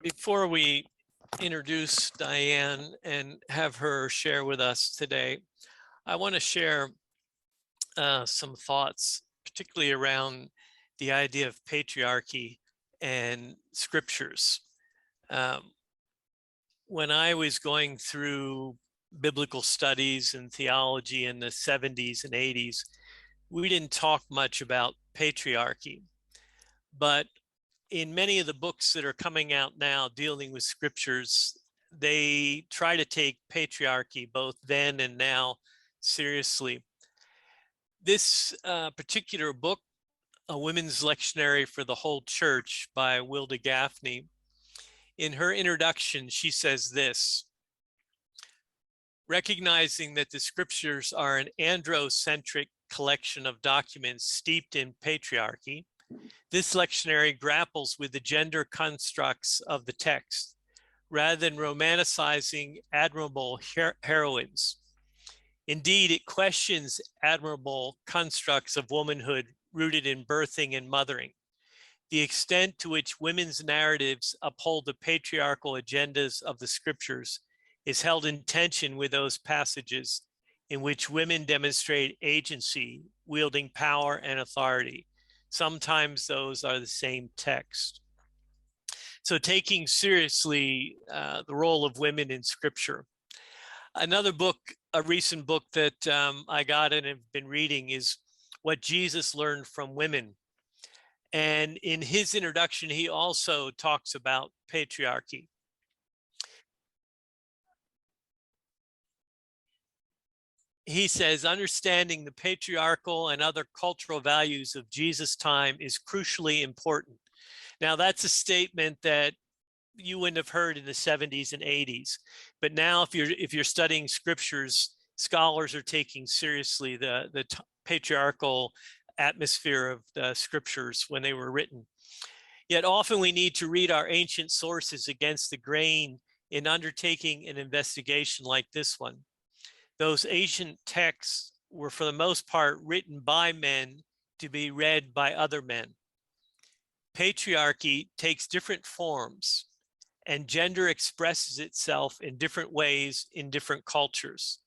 Before we introduce Diane and have her share with us today, I want to share some thoughts, particularly around the idea of patriarchy and scriptures. When I was going through biblical studies and theology in the 70s and 80s, we didn't talk much about patriarchy, but in many of the books that are coming out now dealing with scriptures, they try to take patriarchy both then and now seriously. This particular book, A Women's Lectionary for the Whole Church by Wilda Gaffney, in her introduction, she says this: recognizing that the scriptures are an androcentric collection of documents steeped in patriarchy, this lectionary grapples with the gender constructs of the text, rather than romanticizing admirable heroines. Indeed, it questions admirable constructs of womanhood rooted in birthing and mothering. The extent to which women's narratives uphold the patriarchal agendas of the scriptures is held in tension with those passages in which women demonstrate agency, wielding power and authority. Sometimes those are the same text. So taking seriously the role of women in scripture. Another book, a recent book that I got and have been reading, is What Jesus Learned from Women. And in his introduction, he also talks about patriarchy. He says, understanding the patriarchal and other cultural values of Jesus' time is crucially important. Now, that's a statement that you wouldn't have heard in the 70s and 80s. But now, if you're studying scriptures, scholars are taking seriously the patriarchal atmosphere of the scriptures when they were written. Yet often we need to read our ancient sources against the grain in undertaking an investigation like this one. Those ancient texts were for the most part written by men to be read by other men. Patriarchy takes different forms, and gender expresses itself in different ways in different cultures.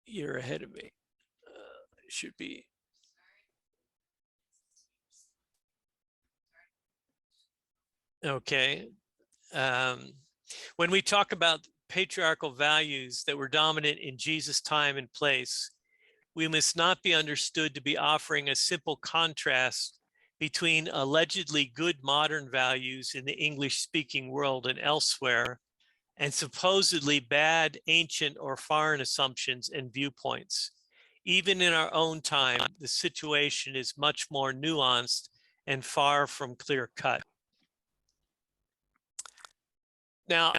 You're ahead of me. It should be. Okay. When we talk about patriarchal values that were dominant in Jesus' time and place, we must not be understood to be offering a simple contrast between allegedly good modern values in the English-speaking world and elsewhere, and supposedly bad ancient or foreign assumptions and viewpoints. Even in our own time, the situation is much more nuanced and far from clear-cut. Now,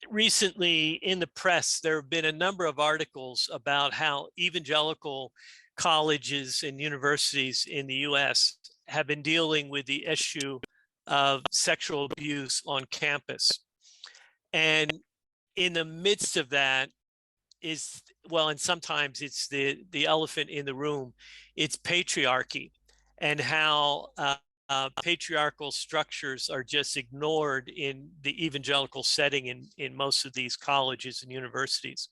recently in the press, there have been a number of articles about how evangelical colleges and universities in the US have been dealing with the issue of sexual abuse on campus. And in the midst of that is, well, and sometimes it's the elephant in the room, it's patriarchy, and how patriarchal structures are just ignored in the evangelical setting in most of these colleges and universities.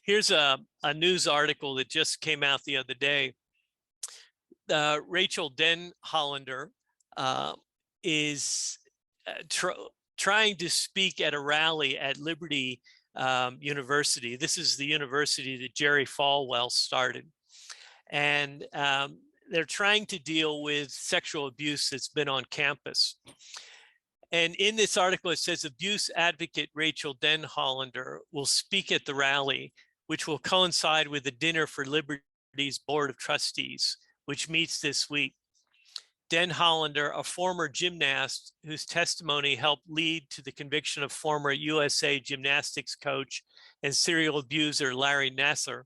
Here's a news article that just came out the other day. Rachel Denhollander is trying to speak at a rally at Liberty University. This is the university that Jerry Falwell started. And they're trying to deal with sexual abuse that's been on campus. And in this article, it says abuse advocate Rachel Denhollander will speak at the rally, which will coincide with the dinner for Liberty's Board of Trustees, which meets this week. Denhollander, a former gymnast whose testimony helped lead to the conviction of former USA gymnastics coach and serial abuser Larry Nassar,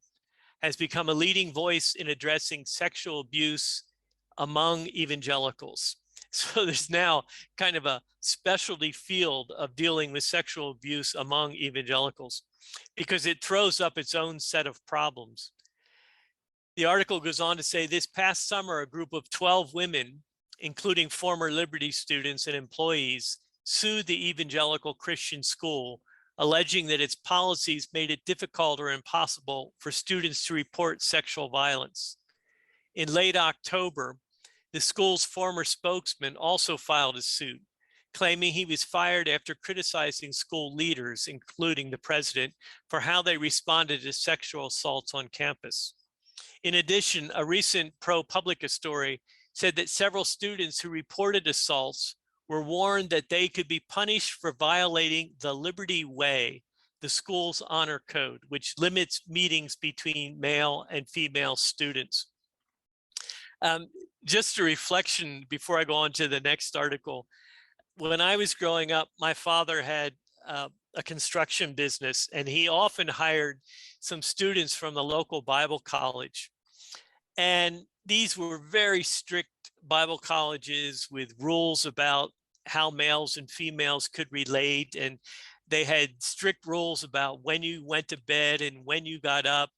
has become a leading voice in addressing sexual abuse among evangelicals. So there's now kind of a specialty field of dealing with sexual abuse among evangelicals because it throws up its own set of problems. The article goes on to say, this past summer, a group of 12 women including former Liberty students and employees, sued the evangelical Christian school, alleging that its policies made it difficult or impossible for students to report sexual violence. In late October, the school's former spokesman also filed a suit, claiming he was fired after criticizing school leaders, including the president, for how they responded to sexual assaults on campus. In addition, a recent ProPublica story said that several students who reported assaults were warned that they could be punished for violating the Liberty Way, the school's honor code, which limits meetings between male and female students. Just a reflection before I go on to the next article. When I was growing up, my father had a construction business, and he often hired some students from the local Bible college. And these were very strict Bible colleges with rules about how males and females could relate. And they had strict rules about when you went to bed and when you got up.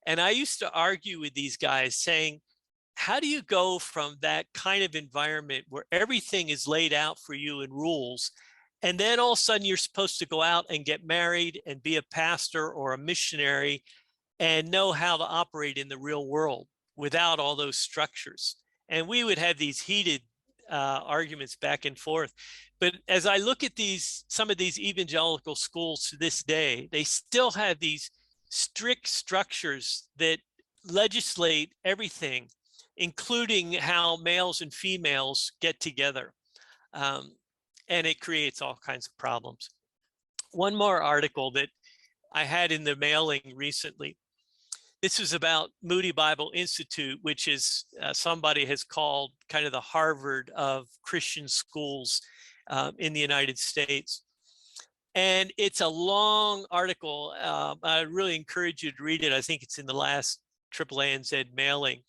And I used to argue with these guys saying, how do you go from that kind of environment where everything is laid out for you in rules, and then all of a sudden you're supposed to go out and get married and be a pastor or a missionary and know how to operate in the real world without all those structures? And we would have these heated arguments back and forth. But as I look at some of these evangelical schools to this day, they still have these strict structures that legislate everything, including how males and females get together. And it creates all kinds of problems. One more article that I had in the mailing recently. This was about Moody Bible Institute, which is somebody has called kind of the Harvard of Christian schools in the United States. And it's a long article. I really encourage you to read it. I think it's in the last AAANZ mailing.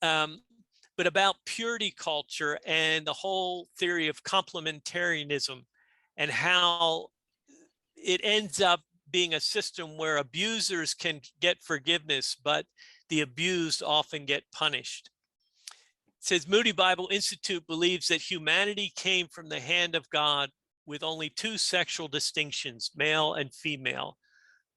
But about purity culture and the whole theory of complementarianism and how it ends up being a system where abusers can get forgiveness, but the abused often get punished. It says Moody Bible Institute believes that humanity came from the hand of God with only two sexual distinctions, male and female,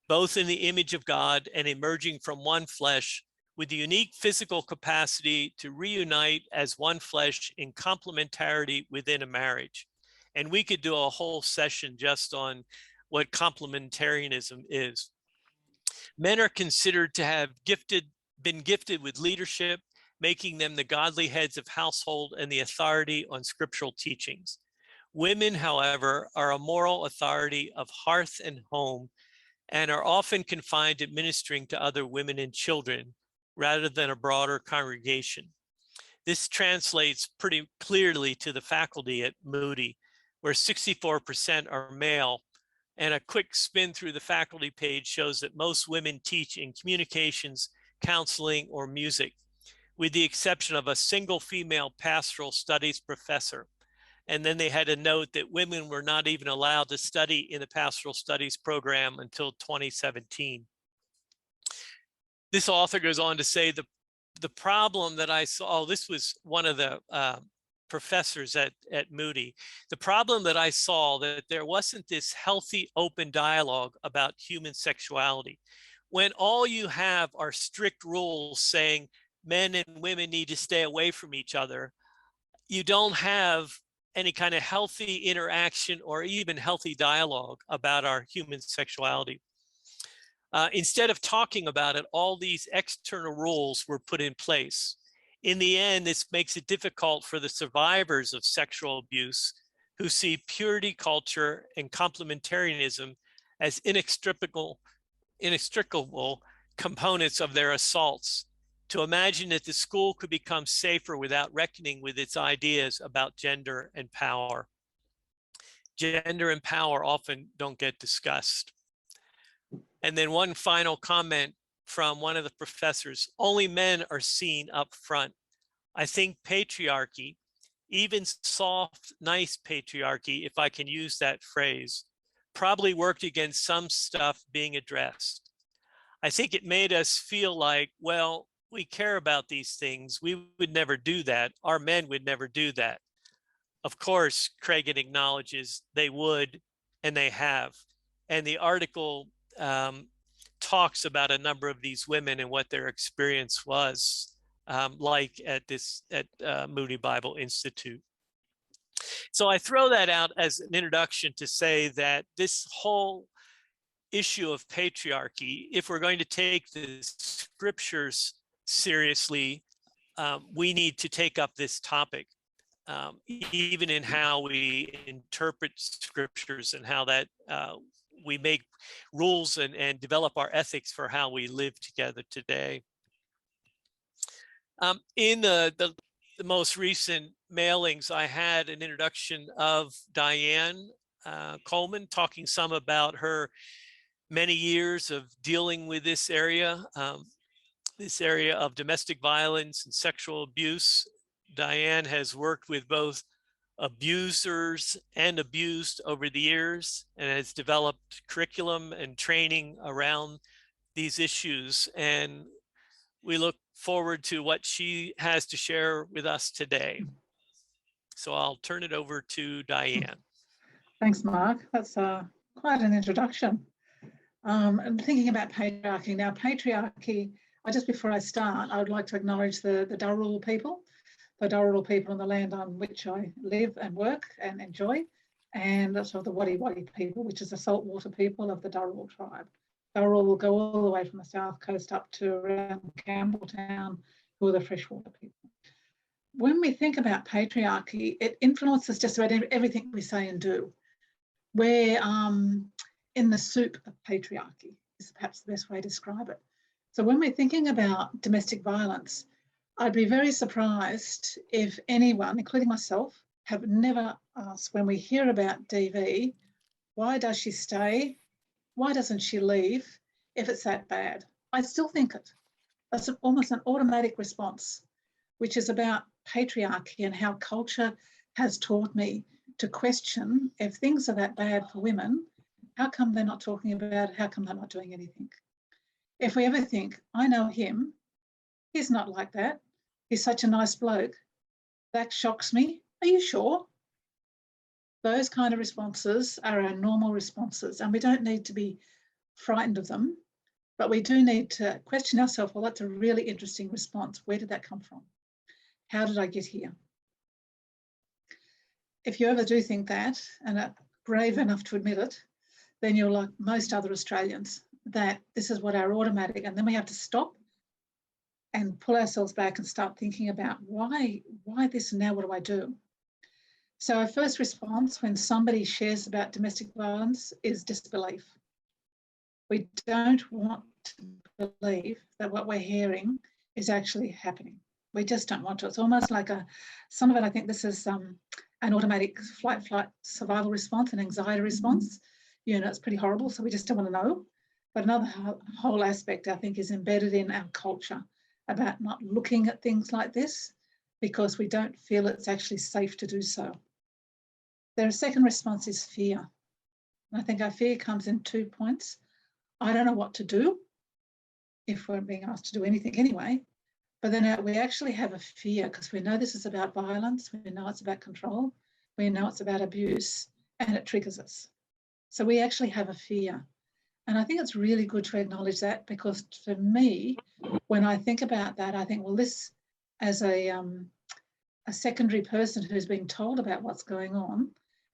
both in the image of God and emerging from one flesh, with the unique physical capacity to reunite as one flesh in complementarity within a marriage. And we could do a whole session just on what complementarianism is. Men are considered to have been gifted with leadership, making them the godly heads of household and the authority on scriptural teachings. Women, however, are a moral authority of hearth and home and are often confined to ministering to other women and children rather than a broader congregation. This translates pretty clearly to the faculty at Moody, where 64% are male. And a quick spin through the faculty page shows that most women teach in communications, counseling, or music, with the exception of a single female pastoral studies professor. And then they had a note that women were not even allowed to study in the pastoral studies program until 2017. This author goes on to say the problem that I saw, this was one of the professors at Moody, the problem that I saw that there wasn't this healthy, open dialogue about human sexuality. When all you have are strict rules saying men and women need to stay away from each other, you don't have any kind of healthy interaction or even healthy dialogue about our human sexuality. Instead of talking about it, all these external rules were put in place. In the end, this makes it difficult for the survivors of sexual abuse who see purity culture and complementarianism as inextricable components of their assaults, to imagine that the school could become safer without reckoning with its ideas about gender and power. Gender and power often don't get discussed. And then one final comment from one of the professors: only men are seen up front. I think patriarchy, even soft, nice patriarchy, if I can use that phrase, probably worked against some stuff being addressed. I think it made us feel like, well, we care about these things. We would never do that. Our men would never do that. Of course, Cragen acknowledges they would, and they have. And the article talks about a number of these women and what their experience was like at Moody Bible Institute. So I throw that out as an introduction to say that this whole issue of patriarchy, if we're going to take the scriptures seriously, we need to take up this topic, even in how we interpret scriptures and how that we make rules and develop our ethics for how we live together today. In the most recent mailings, I had an introduction of Diane Coleman, talking some about her many years of dealing with this area of domestic violence and sexual abuse. Diane has worked with both abusers and abused over the years and has developed curriculum and training around these issues. And we look forward to what she has to share with us today. So I'll turn it over to Diane. Thanks, Mark. That's quite an introduction. And thinking about patriarchy. Now, patriarchy, just before I start, I would like to acknowledge the Dharawal people, the Dharawal people on the land on which I live and work and enjoy, and also the Wadi Wadi people, which is the saltwater people of the Dharawal tribe. Dharawal will go all the way from the south coast up to around Campbelltown, who are the freshwater people. When we think about patriarchy, it influences just about everything we say and do. We're in the soup of patriarchy, is perhaps the best way to describe it. So when we're thinking about domestic violence, I'd be very surprised if anyone, including myself, have never asked when we hear about DV, why does she stay? Why doesn't she leave if it's that bad? I still think it. That's almost an automatic response, which is about patriarchy and how culture has taught me to question, if things are that bad for women, how come they're not talking about it? How come they're not doing anything? If we ever think, I know him, he's not like that. He's such a nice bloke. That shocks me. Are you sure? Those kind of responses are our normal responses, and we don't need to be frightened of them, but we do need to question ourselves, well, that's a really interesting response. Where did that come from? How did I get here? If you ever do think that, and are brave enough to admit it, then you're like most other Australians, that this is what our automatic, and then we have to stop and pull ourselves back and start thinking about why this and now what do I do? So our first response when somebody shares about domestic violence is disbelief. We don't want to believe that what we're hearing is actually happening. We just don't want to. It's almost like some of it, I think this is an automatic flight survival response, an anxiety response. You know, it's pretty horrible, so we just don't want to know. But another whole aspect, I think, is embedded in our culture about not looking at things like this because we don't feel it's actually safe to do so. Their second response is fear. And I think our fear comes in 2 points. I don't know what to do if we're being asked to do anything anyway. But then we actually have a fear because we know this is about violence. We know it's about control. We know it's about abuse, and it triggers us. So we actually have a fear. And I think it's really good to acknowledge that because for me, when I think about that, I think, well, this as a secondary person who's being told about what's going on,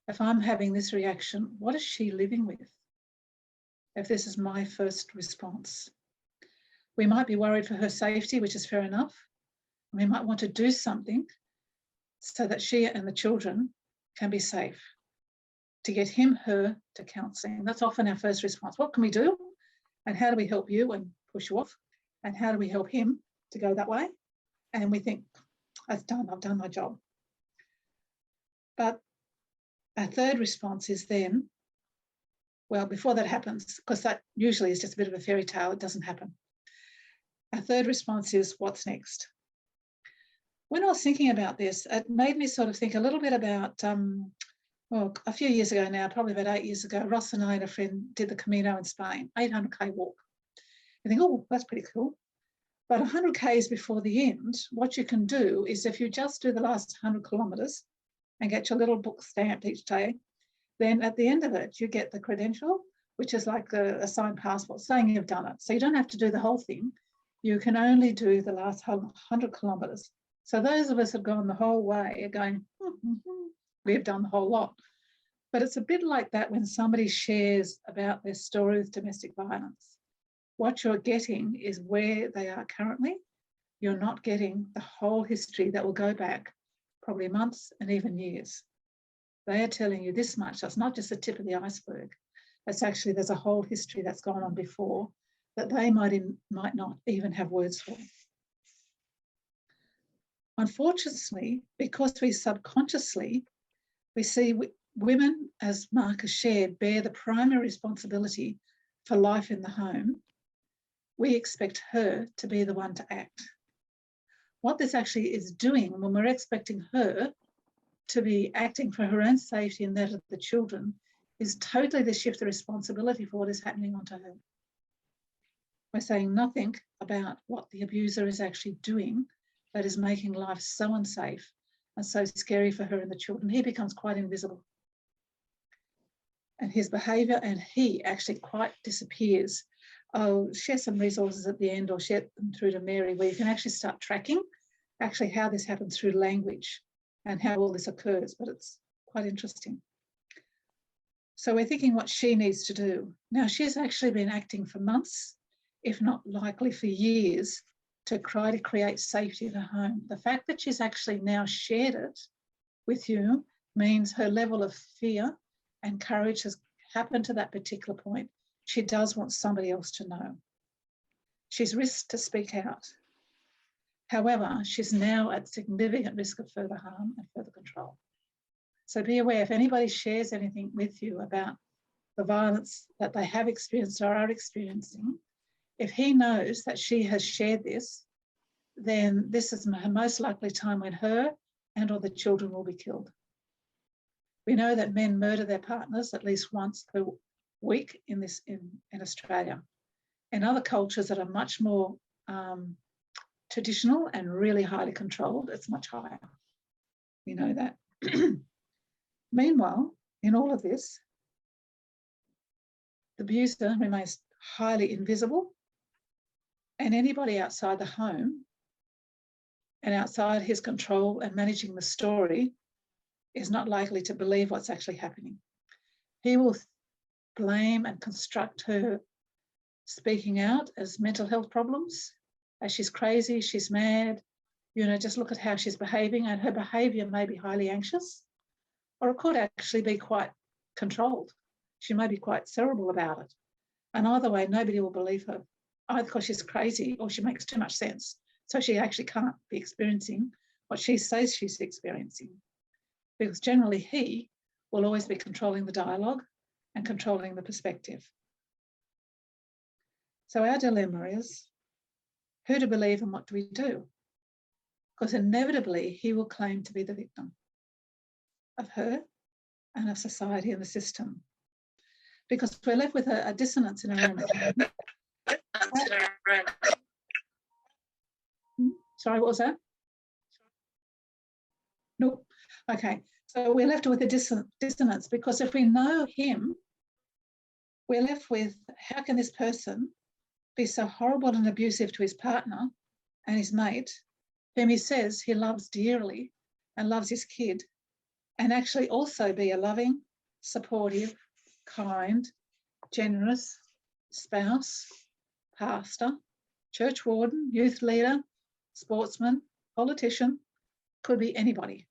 if I'm having this reaction, what is she living with? If this is my first response. We might be worried for her safety, which is fair enough. We might want to do something so that she and the children can be safe, to get him, her to counselling. That's often our first response. What can we do? And how do we help you and push you off? And how do we help him to go that way? And we think, that's done, I've done my job. But our third response is then, well, before that happens, because that usually is just a bit of a fairy tale, it doesn't happen. Our third response is, what's next? When I was thinking about this, it made me sort of think a little bit about, well, a few years ago now, probably about 8 years ago, Ross and I and a friend did the Camino in Spain, 800K walk. You think, oh, that's pretty cool. But 100 Ks before the end, what you can do is if you just do the last 100 kilometres and get your little book stamped each day, then at the end of it, you get the credential, which is like a signed passport saying you've done it. So you don't have to do the whole thing. You can only do the last 100 kilometres. So those of us who have gone the whole way are going, we've done the whole lot. But it's a bit like that when somebody shares about their story with domestic violence. What you're getting is where they are currently. You're not getting the whole history that will go back probably months and even years. They are telling you this much. That's not just the tip of the iceberg. It's actually, there's a whole history that's gone on before that they might not even have words for. Unfortunately, because we subconsciously, we see women, as Mark has shared, bear the primary responsibility for life in the home, we expect her to be the one to act. What this actually is doing when we're expecting her to be acting for her own safety and that of the children is totally to shift the responsibility for what is happening onto her. We're saying nothing about what the abuser is actually doing that is making life so unsafe and so scary for her and the children. He becomes quite invisible. And his behaviour, and he actually quite disappears. I'll share some resources at the end or share them through to Mary where you can actually start tracking actually how this happens through language and how all this occurs, but it's quite interesting. So we're thinking what she needs to do. Now, she's actually been acting for months, if not likely for years, to try to create safety in her home. The fact that she's actually now shared it with you means her level of fear and courage has happened to that particular point. She does want somebody else to know. She's risked to speak out. However, she's now at significant risk of further harm and further control. So be aware if anybody shares anything with you about the violence that they have experienced or are experiencing, if he knows that she has shared this, then this is her most likely time when her and or the children will be killed. We know that men murder their partners at least once per week in Australia. In other cultures that are much more traditional and really highly controlled, it's much higher. We know that. Meanwhile, in all of this, the abuser remains highly invisible, and anybody outside the home and outside his control and managing the story is not likely to believe what's actually happening. He will blame and construct her speaking out as mental health problems, as she's crazy, she's mad, just look at how she's behaving, and her behaviour may be highly anxious, or it could actually be quite controlled. She may be quite cerebral about it. And either way, nobody will believe her, either because she's crazy or she makes too much sense. So she actually can't be experiencing what she says she's experiencing. Because generally he will always be controlling the dialogue and controlling the perspective. So our dilemma is, who to believe and what do we do? Because inevitably he will claim to be the victim of her and of society and the system. Because we're left with a dissonance in our room. Sorry, what was that? Nope. Okay. So we're left with a dissonance because if we know him, we're left with, how can this person be so horrible and abusive to his partner and his mate, whom he says he loves dearly and loves his kid, and actually also be a loving, supportive, kind, generous spouse, pastor, church warden, youth leader, sportsman, politician, could be anybody.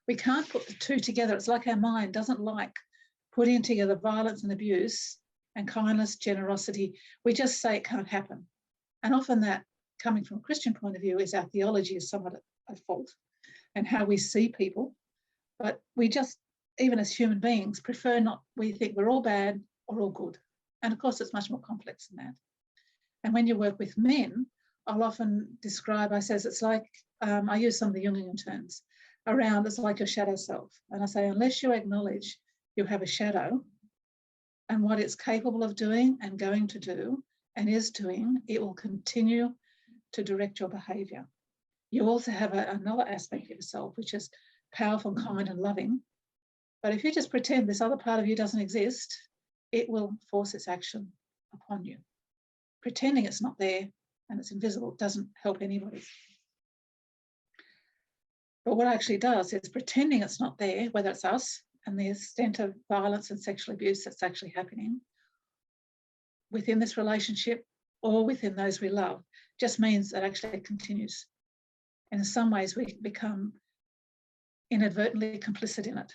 We can't put the two together. It's like our mind doesn't like putting together violence and abuse and kindness, generosity. We just say it can't happen. And often that, coming from a Christian point of view, is our theology is somewhat at fault and how we see people. But we just, even as human beings, prefer not, we think we're all bad or all good. And of course, it's much more complex than that. And when you work with men, I'll often describe, I says, it's like, I use some of the Jungian terms around, it's like your shadow self. And I say, unless you acknowledge you have a shadow and what it's capable of doing and going to do and is doing, it will continue to direct your behaviour. You also have another aspect of yourself, which is powerful, kind and loving. But if you just pretend this other part of you doesn't exist, it will force its action upon you. Pretending it's not there and it's invisible doesn't help anybody. But what it actually does is pretending it's not there, whether it's us and the extent of violence and sexual abuse that's actually happening within this relationship or within those we love, just means that actually it continues. And in some ways we become inadvertently complicit in it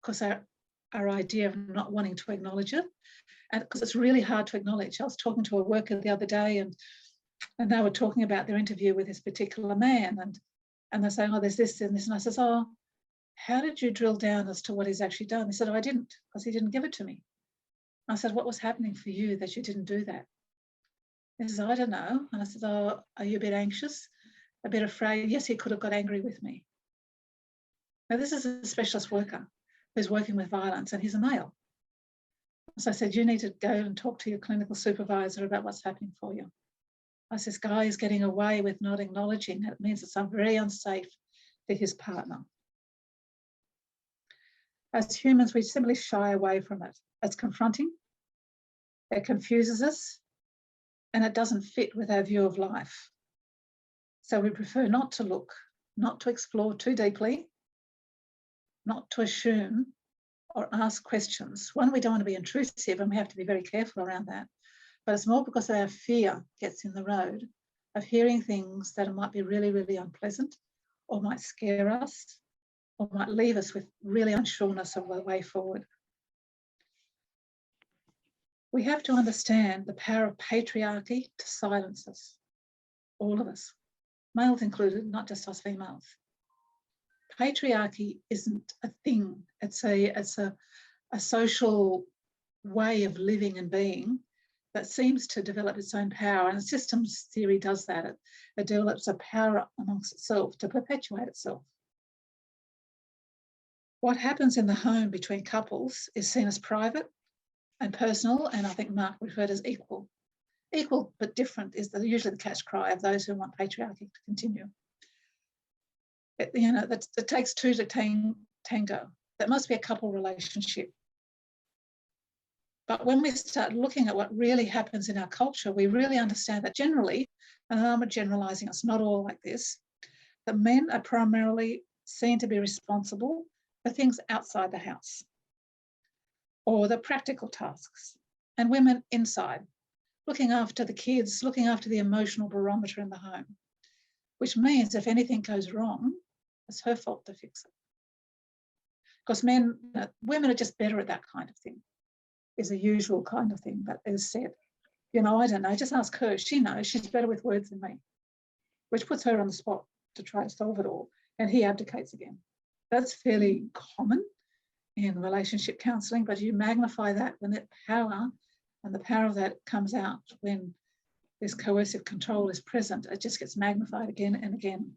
because our idea of not wanting to acknowledge it, and because it's really hard to acknowledge. I was talking to a worker the other day and they were talking about their interview with this particular man and they're saying, oh, there's this and this. And I says, oh, how did you drill down as to what he's actually done? He said, oh, I didn't, because he didn't give it to me. I said, what was happening for you that you didn't do that? He says, I don't know. And I said, oh, are you a bit anxious, a bit afraid? Yes, he could have got angry with me. Now, this is a specialist worker who's working with violence and he's a male. So I said, you need to go and talk to your clinical supervisor about what's happening for you. I said, this guy is getting away with not acknowledging it. It means it's very unsafe for his partner. As humans, we simply shy away from it. It's confronting, it confuses us, and it doesn't fit with our view of life. So we prefer not to look, not to explore too deeply, not to assume or ask questions. One, we don't want to be intrusive and we have to be very careful around that. But it's more because our fear gets in the road of hearing things that might be really, really unpleasant or might scare us or might leave us with really unsureness of the way forward. We have to understand the power of patriarchy to silence us, all of us, males included, not just us females. Patriarchy isn't a thing. It's a social way of living and being that seems to develop its own power, and systems theory does that. It develops a power amongst itself to perpetuate itself. What happens in the home between couples is seen as private and personal, and I think Mark referred as equal. Equal but different is usually the catch cry of those who want patriarchy to continue. It takes two to tango. That must be a couple relationship. But when we start looking at what really happens in our culture, we really understand that generally, and I'm generalising, it's not all like this, that men are primarily seen to be responsible for things outside the house or the practical tasks, and women inside, looking after the kids, looking after the emotional barometer in the home, which means if anything goes wrong, it's her fault to fix it. Because women are just better at that kind of thing, is a usual kind of thing that is said. I don't know, just ask her. She knows, she's better with words than me, which puts her on the spot to try to solve it all. And he abdicates again. That's fairly common in relationship counselling, but you magnify that when that power, and the power of that comes out when this coercive control is present, it just gets magnified again and again.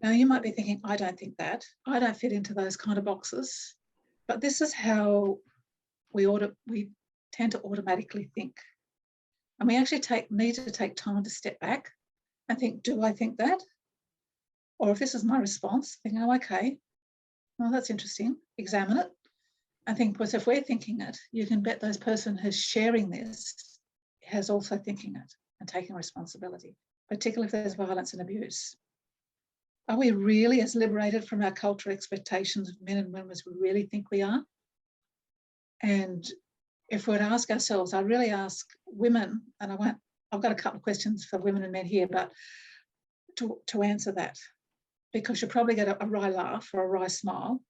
Now, you might be thinking, I don't think that. I don't fit into those kind of boxes. But this is how we tend to automatically think. And we actually need to take time to step back and think, do I think that? Or if this is my response, think, oh, okay, well, that's interesting. Examine it. I think, because if we're thinking it, you can bet those person who's sharing this has also thinking it and taking responsibility, particularly if there's violence and abuse. Are we really as liberated from our cultural expectations of men and women as we really think we are? And if we were to ask ourselves, I really ask women, and I've got a couple of questions for women and men here, but to answer that, because you'll probably get a wry laugh or a wry smile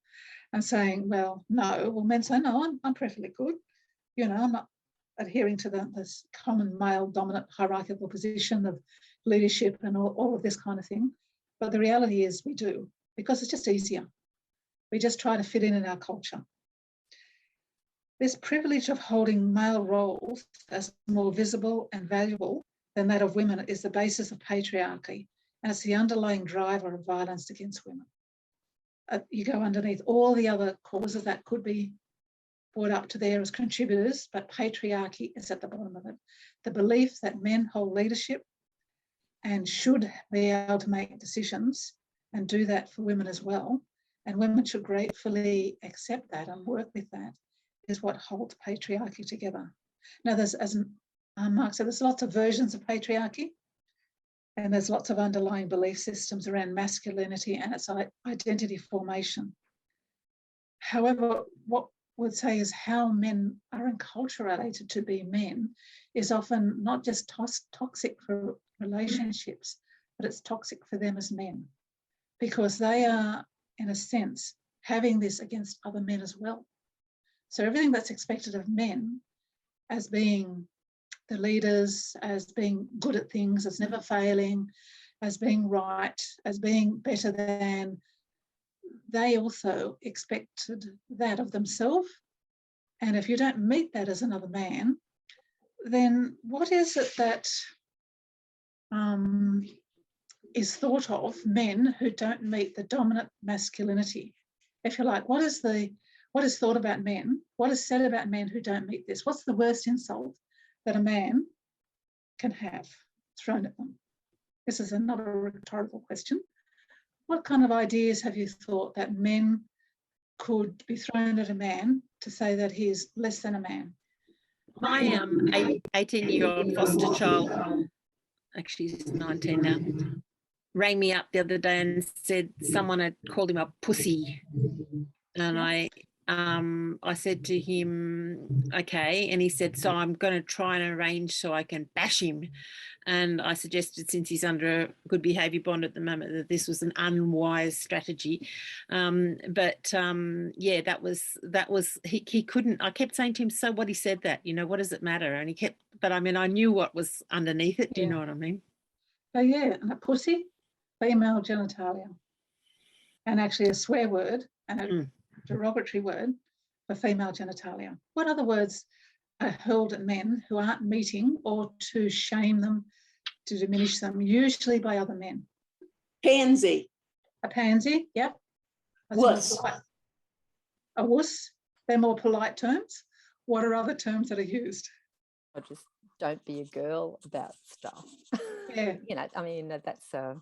and saying, well, no. Well, men say, no, I'm perfectly good. I'm not adhering to this common male dominant hierarchical position of leadership and all of this kind of thing. But the reality is we do, because it's just easier. We just try to fit in our culture. This privilege of holding male roles as more visible and valuable than that of women is the basis of patriarchy, and it's the underlying driver of violence against women. You go underneath all the other causes that could be brought up to there as contributors, but patriarchy is at the bottom of it. The belief that men hold leadership and should be able to make decisions and do that for women as well. And women should gratefully accept that and work with that, is what holds patriarchy together. Now, there's, as Mark said, there's lots of versions of patriarchy, and there's lots of underlying belief systems around masculinity and its identity formation. However, what would say is how men are enculturated to be men is often not just toxic for relationships, but it's toxic for them as men, because they are, in a sense, having this against other men as well. So everything that's expected of men as being the leaders, as being good at things, as never failing, as being right, as being better than, they also expected that of themselves. And if you don't meet that as another man, then what is it that is thought of men who don't meet the dominant masculinity? If you like, what is thought about men? What is said about men who don't meet this? What's the worst insult that a man can have thrown at them? This is another rhetorical question. What kind of ideas have you thought that men could be thrown at a man to say that he is less than a man? My 18-year-old foster child, actually he's 19 now, rang me up the other day and said someone had called him a pussy. And I said to him, okay. And he said, so I'm going to try and arrange so I can bash him. And I suggested, since he's under a good behaviour bond at the moment, that this was an unwise strategy. Yeah, that was he couldn't. I kept saying to him, so what? He said that, what does it matter? And he kept, but I mean, I knew what was underneath it. Do you know what I mean? So yeah, and a pussy, female genitalia, and actually a swear word and a derogatory word for female genitalia. What other words are hurled at men who aren't meeting, or to shame them, to diminish them, usually by other men? Pansy. A pansy, yep. Wuss. A wuss. They're more polite terms. What are other terms that are used? Or just don't be a girl about stuff. Yeah. I mean, that's a,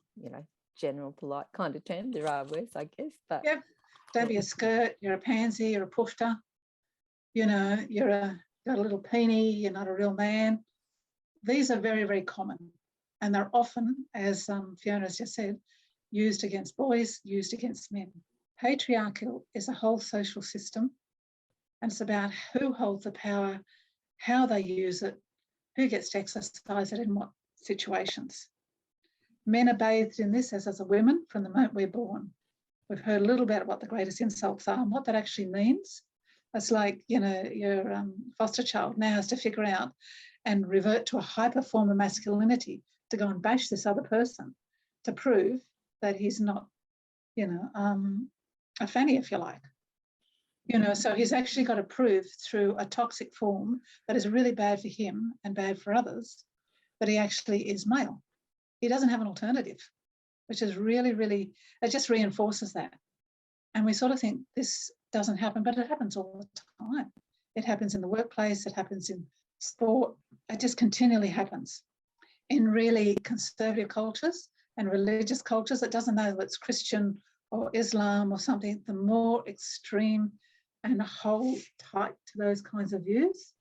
general polite kind of term. There are worse, I guess, but. Yep. Don't be a skirt, you're a pansy, you're a poofter. Got a little peenie, you're not a real man. These are very, very common. And they're often, as Fiona has just said, used against boys, used against men. Patriarchal is a whole social system, and it's about who holds the power, how they use it, who gets to exercise it in what situations. Men are bathed in this as a women from the moment we're born. We've heard a little bit about what the greatest insults are and what that actually means. It's like, your foster child now has to figure out and revert to a hyper form of masculinity to go and bash this other person to prove that he's not, a fanny, if you like. So he's actually got to prove through a toxic form that is really bad for him and bad for others, that he actually is male. He doesn't have an alternative, which is really, really, it just reinforces that. And we sort of think this doesn't happen, but it happens all the time. It happens in the workplace, it happens in sport, it just continually happens. In really conservative cultures and religious cultures, it doesn't matter whether it's Christian or Islam or something, the more extreme and hold tight to those kinds of views,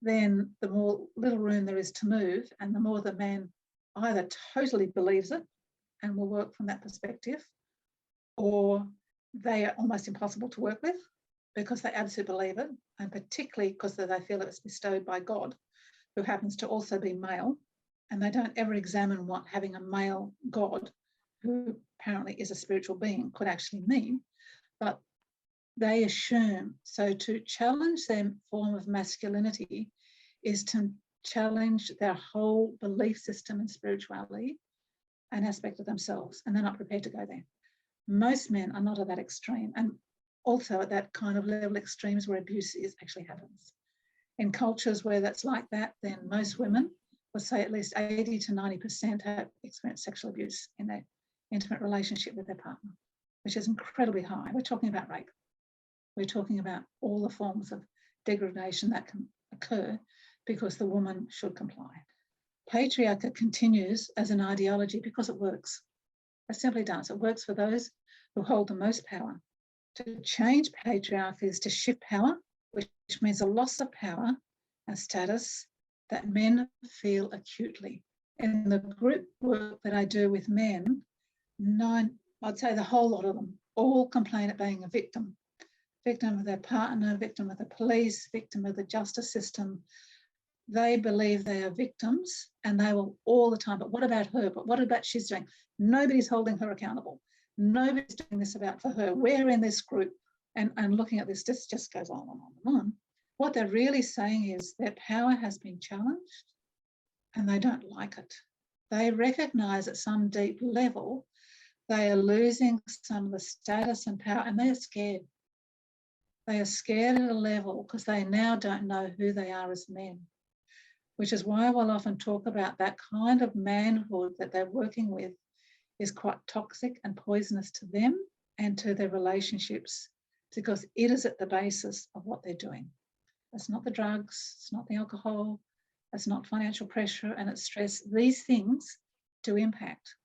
then the more little room there is to move, and the more the man either totally believes it and will work from that perspective, or they are almost impossible to work with because they absolutely believe it, and particularly because they feel it was bestowed by God, who happens to also be male, and they don't ever examine what having a male God, who apparently is a spiritual being, could actually mean, but they assume. So to challenge their form of masculinity is to challenge their whole belief system and spirituality, an aspect of themselves, and they're not prepared to go there. Most men are not at that extreme, and also at that kind of level extremes where abuse actually happens. In cultures where that's like that, then most women would say at least 80 to 90% have experienced sexual abuse in their intimate relationship with their partner, which is incredibly high. We're talking about rape. We're talking about all the forms of degradation that can occur because the woman should comply. Patriarchy continues as an ideology because it works. It simply does. It works for those who hold the most power. To change patriarchy is to shift power, which means a loss of power and status that men feel acutely. In the group work that I do with men, I'd say the whole lot of them all complain of being a victim. Victim of their partner, victim of the police, victim of the justice system. They believe they are victims and they will all the time, but what about her? But what about she's doing? Nobody's holding her accountable. Nobody's doing this about for her. We're in this group and looking at this just goes on and on and on. What they're really saying is their power has been challenged and they don't like it. They recognise at some deep level they are losing some of the status and power and they are scared. They are scared at a level because they now don't know who they are as men, which is why we'll often talk about that kind of manhood that they're working with is quite toxic and poisonous to them and to their relationships because it is at the basis of what they're doing. It's not the drugs, it's not the alcohol, it's not financial pressure and it's stress. These things do impact,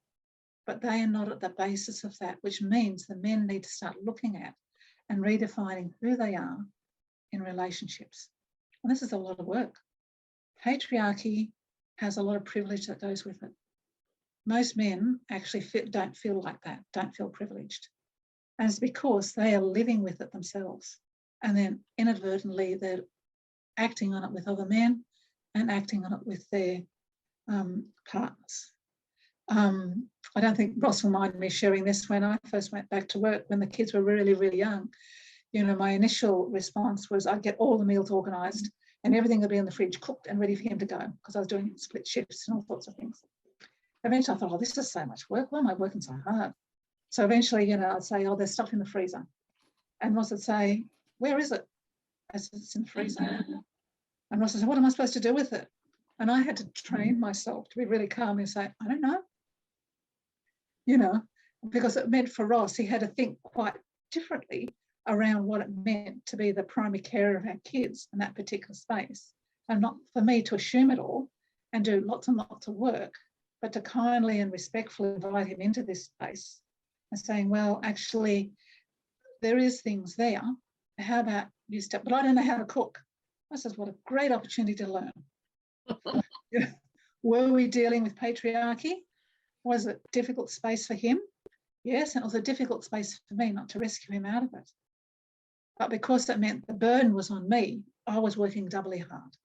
but they are not at the basis of that, which means the men need to start looking at and redefining who they are in relationships. And this is a lot of work. Patriarchy has a lot of privilege that goes with it. Most men actually don't feel like that, don't feel privileged. And it's because they are living with it themselves. And then inadvertently, they're acting on it with other men and acting on it with their partners. I don't think Ross will mind me sharing this. When I first went back to work, when the kids were really, really young, you know, my initial response was I'd get all the meals organised and everything would be in the fridge cooked and ready for him to go because I was doing split shifts and all sorts of things. Eventually I thought, oh, this is so much work. Why am I working so hard? So eventually, you know, I'd say, oh, there's stuff in the freezer. And Ross would say, where is it? I said, it's in the freezer. And Ross would say, what am I supposed to do with it? And I had to train myself to be really calm and say, I don't know. You know, because it meant for Ross, he had to think quite differently around what it meant to be the primary carer of our kids in that particular space. And not for me to assume it all and do lots and lots of work, but to kindly and respectfully invite him into this space and saying, well, actually, there is things there. How about you step, but I don't know how to cook. I said, what a great opportunity to learn. Were we dealing with patriarchy? Was it a difficult space for him? Yes, and it was a difficult space for me not to rescue him out of it. But because it meant the burden was on me, I was working doubly hard.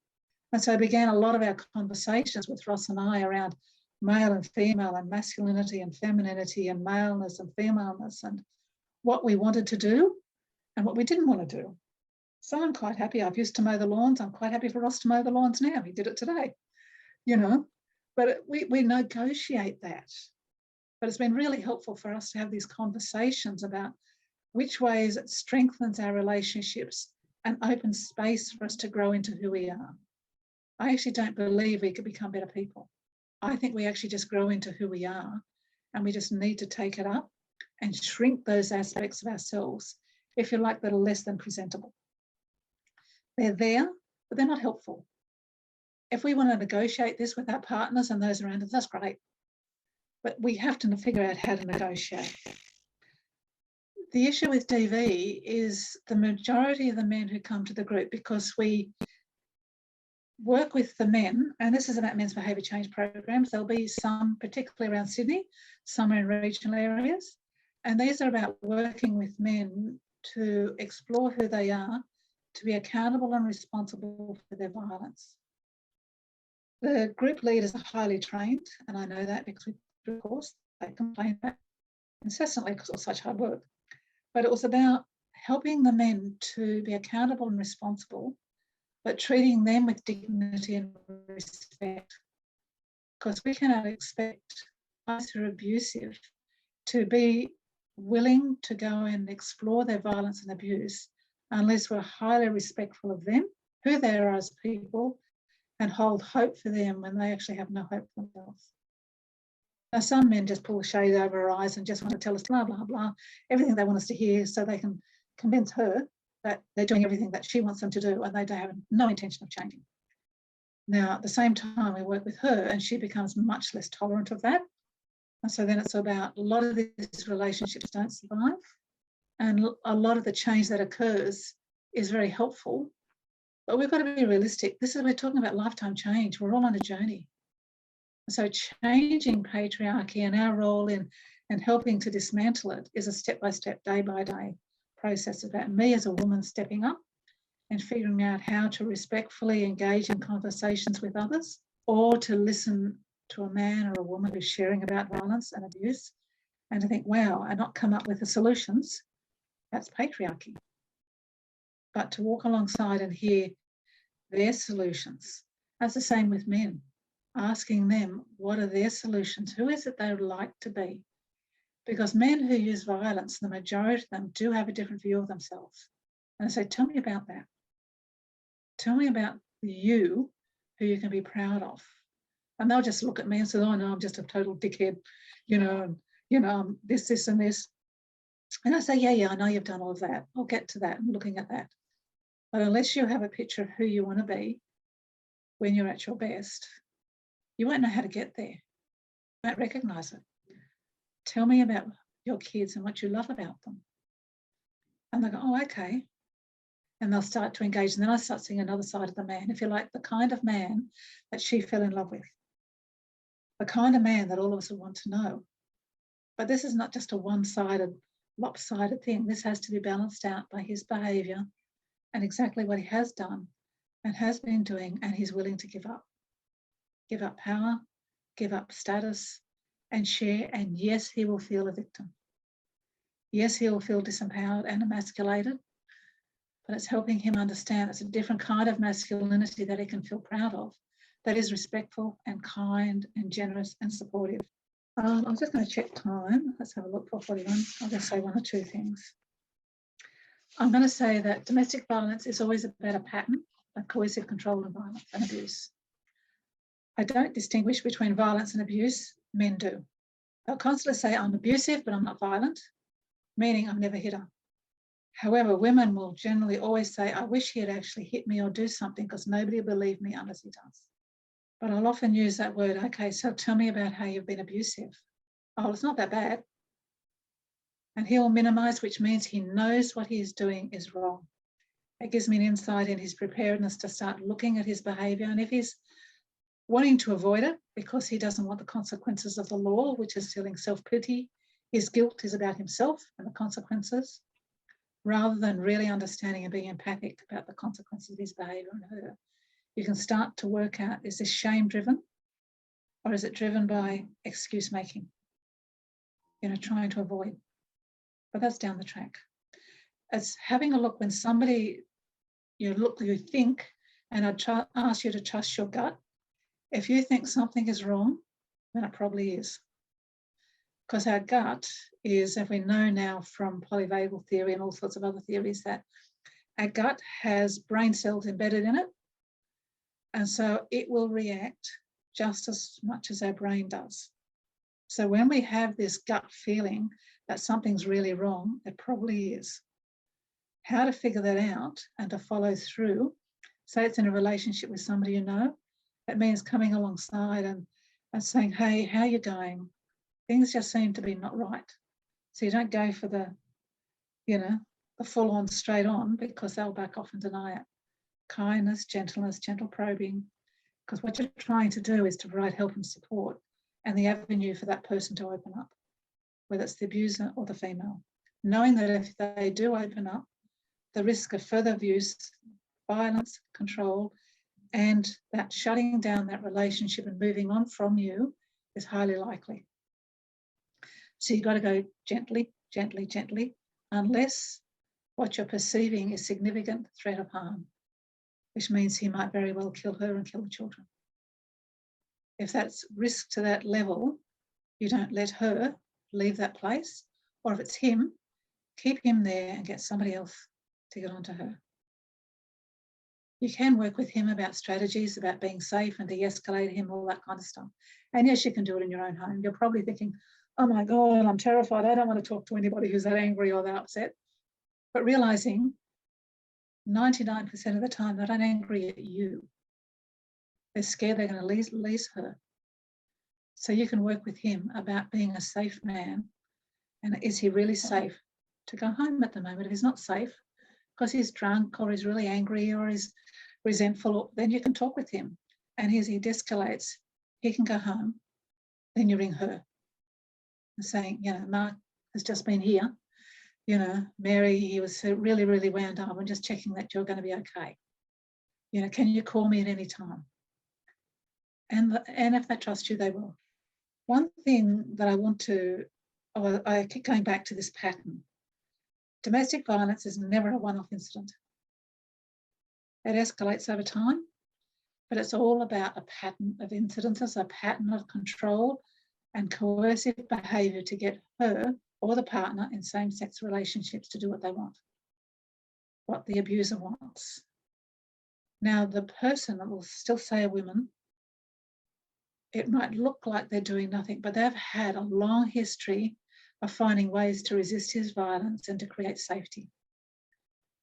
And so I began a lot of our conversations with Ross and I around male and female and masculinity and femininity and maleness and femaleness and what we wanted to do and what we didn't want to do. So I'm quite happy. I've used to mow the lawns. I'm quite happy for Ross to mow the lawns now. He did it today, you know. But we negotiate that. But it's been really helpful for us to have these conversations about which ways it strengthens our relationships and opens space for us to grow into who we are. I actually don't believe we could become better people. I think we actually just grow into who we are and we just need to take it up and shrink those aspects of ourselves, if you like, that are less than presentable. They're there, but they're not helpful. If we want to negotiate this with our partners and those around us, that's great. But we have to figure out how to negotiate. The issue with DV is the majority of the men who come to the group, because we work with the men, and this is about men's behaviour change programs. There'll be some, particularly around Sydney, some are in regional areas, and these are about working with men to explore who they are, to be accountable and responsible for their violence. The group leaders are highly trained, and I know that because we do a course. They complain about incessantly because it was such hard work. But it was about helping the men to be accountable and responsible, but treating them with dignity and respect. Because we cannot expect those who are abusive to be willing to go and explore their violence and abuse unless we're highly respectful of them, who they are as people, and hold hope for them when they actually have no hope for themselves. Now, some men just pull the shade over our eyes and just want to tell us blah, blah, blah, everything they want us to hear so they can convince her that they're doing everything that she wants them to do and they have no intention of changing. Now, at the same time, we work with her and she becomes much less tolerant of that. And so then it's about a lot of these relationships don't survive. And a lot of the change that occurs is very helpful. But we've got to be realistic. We're talking about lifetime change. We're all on a journey. So changing patriarchy and our role in and helping to dismantle it is a step-by-step, day-by-day process about me as a woman stepping up and figuring out how to respectfully engage in conversations with others, or to listen to a man or a woman who's sharing about violence and abuse and to think, wow, and not come up with the solutions. That's patriarchy. But to walk alongside and hear their solutions. That's the same with men, asking them what are their solutions, who is it they would like to be? Because men who use violence, the majority of them do have a different view of themselves. And I say, tell me about that. Tell me about you who you can be proud of. And they'll just look at me and say, oh no, I'm just a total dickhead, this and this. And I say, yeah, I know you've done all of that. I'll get to that. I'm looking at that. But unless you have a picture of who you want to be when you're at your best, you won't know how to get there. You won't recognise it. Tell me about your kids and what you love about them. And they go, oh, okay. And they'll start to engage. And then I start seeing another side of the man, if you like, the kind of man that she fell in love with. The kind of man that all of us would want to know. But this is not just a one-sided, lopsided thing. This has to be balanced out by his behaviour and exactly what he has done and has been doing, and he's willing to give up. Give up power, give up status and share, and yes, he will feel a victim. Yes, he will feel disempowered and emasculated, but it's helping him understand it's a different kind of masculinity that he can feel proud of, that is respectful and kind and generous and supportive. I was just going to check time. Let's have a look for 41. I'll just say one or two things. I'm going to say that domestic violence is always about a pattern of coercive control and violence and abuse. I don't distinguish between violence and abuse. Men do. They'll constantly say, I'm abusive, but I'm not violent, meaning I've never hit her. However, women will generally always say, I wish he had actually hit me or do something because nobody will believe me unless he does. But I'll often use that word, okay, so tell me about how you've been abusive. Oh, it's not that bad. And he'll minimise, which means he knows what he is doing is wrong. It gives me an insight in his preparedness to start looking at his behaviour. And if he's wanting to avoid it because he doesn't want the consequences of the law, which is feeling self-pity, his guilt is about himself and the consequences, rather than really understanding and being empathic about the consequences of his behaviour and her, you can start to work out, is this shame-driven or is it driven by excuse-making? Trying to avoid. But that's down the track. It's having a look when somebody, you think, and I'd ask you to trust your gut. If you think something is wrong, then it probably is. Because our gut is, as we know now from polyvagal theory and all sorts of other theories, that our gut has brain cells embedded in it. And so it will react just as much as our brain does. So when we have this gut feeling that something's really wrong, it probably is. How to figure that out and to follow through, say it's in a relationship with somebody you know, it means coming alongside and saying, hey, how are you going? Things just seem to be not right. So you don't go for the full on straight on, because they'll back off and deny it. Kindness, gentleness, gentle probing, because what you're trying to do is to provide help and support and the avenue for that person to open up, whether it's the abuser or the female. Knowing that if they do open up, the risk of further abuse, violence, control, and that shutting down that relationship and moving on from you is highly likely. So you've got to go gently, gently, gently, unless what you're perceiving is significant threat of harm, which means he might very well kill her and kill the children. If that's risk to that level, you don't let her leave that place, or if it's him, keep him there and get somebody else to get onto her. You can work with him about strategies, about being safe and de-escalate him, all that kind of stuff. And yes, you can do it in your own home. You're probably thinking, oh my God, I'm terrified. I don't want to talk to anybody who's that angry or that upset. But realising 99% of the time they're not angry at you. They're scared they're going to lose her. So you can work with him about being a safe man. And is he really safe to go home at the moment? If he's not safe because he's drunk or he's really angry or he's resentful, then you can talk with him. And as he de-escalates, he can go home. Then you ring her and saying, you know, Mark has just been here. You know, Mary, he was really, really wound up. I'm just checking that you're going to be okay. You know, can you call me at any time? And if they trust you, they will. One thing that I want to, I keep going back to this pattern. Domestic violence is never a one-off incident. It escalates over time, but it's all about a pattern of incidences, a pattern of control and coercive behaviour to get her or the partner in same-sex relationships to do what they want, what the abuser wants. Now, the person that will still say a woman, it might look like they're doing nothing, but they've had a long history of finding ways to resist his violence and to create safety.